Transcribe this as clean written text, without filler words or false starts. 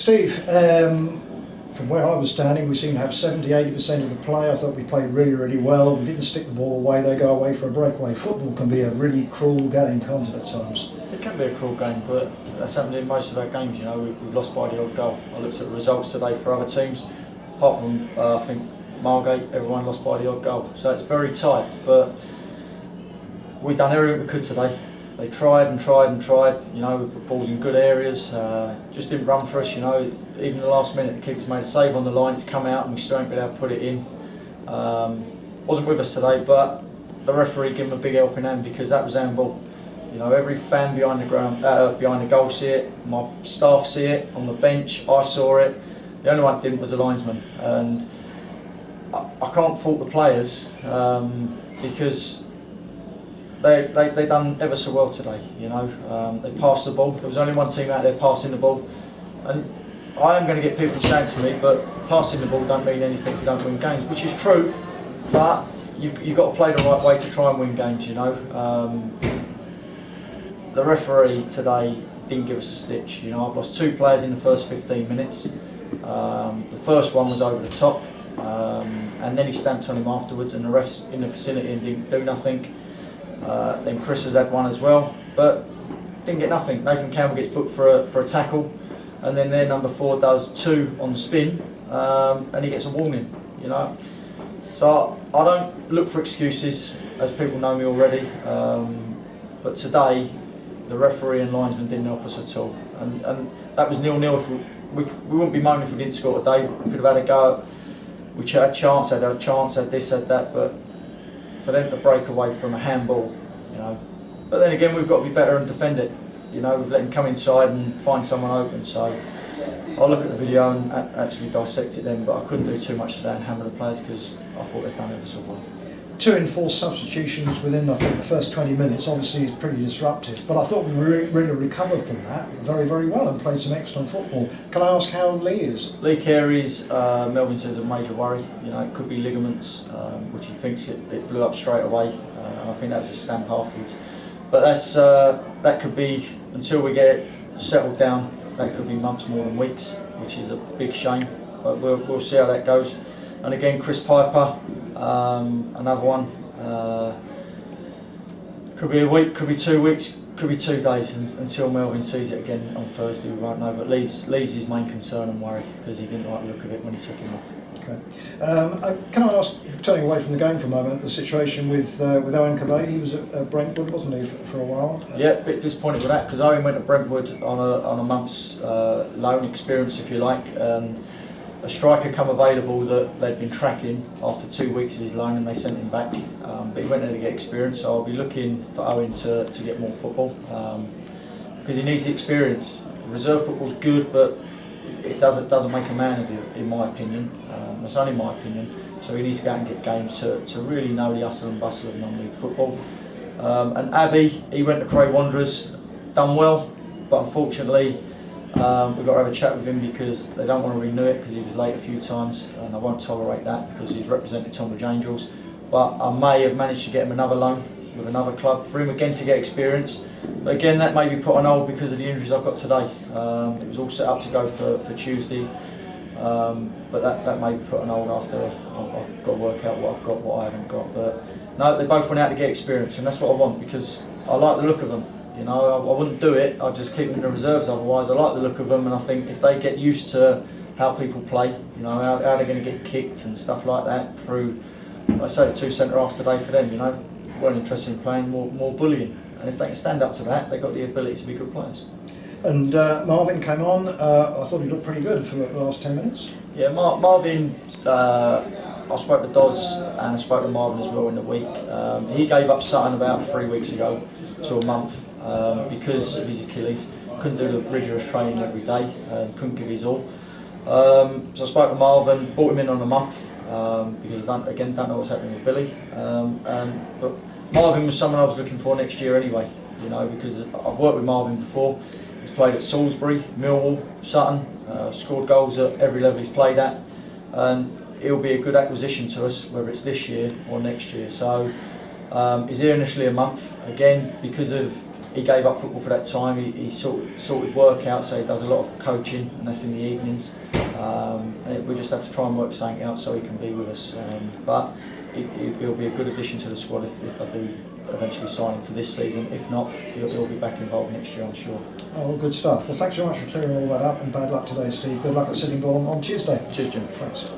Steve, from where I was standing, we seemed to have 70-80% of the play. I thought we played really, really well. We didn't stick the ball away. They go away for a breakaway. Football can be a really cruel game, can't it, at times? It can be a cruel game, but that's happened in most of our games. You know, we've lost by the odd goal. I looked at the results today for other teams. Apart from, I think, Margate, everyone lost by the odd goal. So it's very tight, but we've done everything we could today. They tried and tried and tried, you know, we put balls in good areas, just didn't run for us, you know. Even the last minute the keeper's made a save on the line, it's come out and we still ain't been able to put it in. Wasn't with us today, but the referee gave him a big helping hand because that was handball. You know, every fan behind the goal see it, my staff see it, on the bench I saw it. The only one that didn't was the linesman, and I can't fault the players because they done ever so well today, you know. They passed the ball. There was only one team out there passing the ball, and I am going to get people saying to me, but passing the ball don't mean anything if you don't win games, which is true. But you've got to play the right way to try and win games, you know. The referee today didn't give us a stitch. You know, I've lost 2 players in the first 15 minutes. The first one was over the top, and then he stamped on him afterwards, and the refs in the vicinity didn't do nothing. Then Chris has had one as well, but didn't get nothing. Nathan Campbell gets booked for a tackle, and then their number 4 does 2 on the spin, and he gets a warning. You know, so I don't look for excuses, as people know me already. But today, the referee and linesman didn't help us at all, and that was 0-0. If we wouldn't be moaning if we didn't score today. We could have had a go. We had a chance, had this, had that, but for them to break away from a handball, you know. But then again, we've got to be better and defend it. You know, we've let them come inside and find someone open. So I'll look at the video and actually dissect it then, but I couldn't do too much today and hammer the players because I thought they'd done ever so well. 2 enforced substitutions within, I think, the first 20 minutes obviously is pretty disruptive, but I thought we really recovered from that very, very well and played some excellent football. Can I ask how Lee is? Lee Carey's, Melvin says, a major worry. You know, it could be ligaments, which he thinks it blew up straight away, and I think that was a stamp afterwards. But that could be, until we get it settled down, that could be months more than weeks, which is a big shame, but we'll see how that goes. And again, Chris Piper, another one. Could be a week, could be 2 weeks, could be 2 days until Melvin sees it again on Thursday. We won't know. But Lee's his main concern and worry because he didn't like the look of it when he took him off. Okay. Can I ask, turning away from the game for a moment, the situation with Owen Kabadi? He was at Brentwood, wasn't he, for a while? Yeah, a bit disappointed with that because Owen went to Brentwood on a month's loan experience, if you like, and a striker come available that they'd been tracking after 2 weeks of his loan, and they sent him back. But he went there to get experience, so I'll be looking for Owen to get more football because he needs the experience. Reserve football's good, but it doesn't make a man of you, in my opinion. That's only my opinion. So he needs to go out and get games to really know the hustle and bustle of non-league football. And Abbey, he went to Cray Wanderers, done well, but unfortunately we've got to have a chat with him because they don't want to renew it because he was late a few times, and I won't tolerate that because he's represented Tonbridge Angels. But I may have managed to get him another loan with another club for him again to get experience. But again, that may be put on hold because of the injuries I've got today. It was all set up to go for Tuesday, but that may be put on hold after I've got to work out what I've got, what I haven't got. But no, they both went out to get experience, and that's what I want because I like the look of them. You know, I wouldn't do it, I'd just keep them in the reserves otherwise. I like the look of them, and I think if they get used to how people play, you know, how they're going to get kicked and stuff like that through, like I say, the 2 centre-halves today for them, you know, weren't interested in playing, more bullying. And if they can stand up to that, they've got the ability to be good players. And Marvin came on, I thought he looked pretty good for the last 10 minutes. Yeah, Marvin, I spoke to Doz and I spoke to Marvin as well in the week. He gave up Sutton about 3 weeks ago to a month because of his Achilles. Couldn't do the rigorous training every day and couldn't give his all. So I spoke to Marvin, brought him in on a month because I don't know what's happening with Billy. But Marvin was someone I was looking for next year anyway, you know, because I've worked with Marvin before. He's played at Salisbury, Millwall, Sutton, scored goals at every level he's played at, and he'll be a good acquisition to us, whether it's this year or next year. So he's here initially a month, again, because of he gave up football for that time. He sorted work out, so he does a lot of coaching, and that's in the evenings. We just have to try and work something out so he can be with us. But he'll be a good addition to the squad if I do eventually sign him for this season. If not, he'll be back involved next year, I'm sure. Oh, well, good stuff. Well, thanks very much for clearing all that up, and bad luck today, Steve. Good luck at Sittingbourne on Tuesday. Cheers, Jim. Thanks.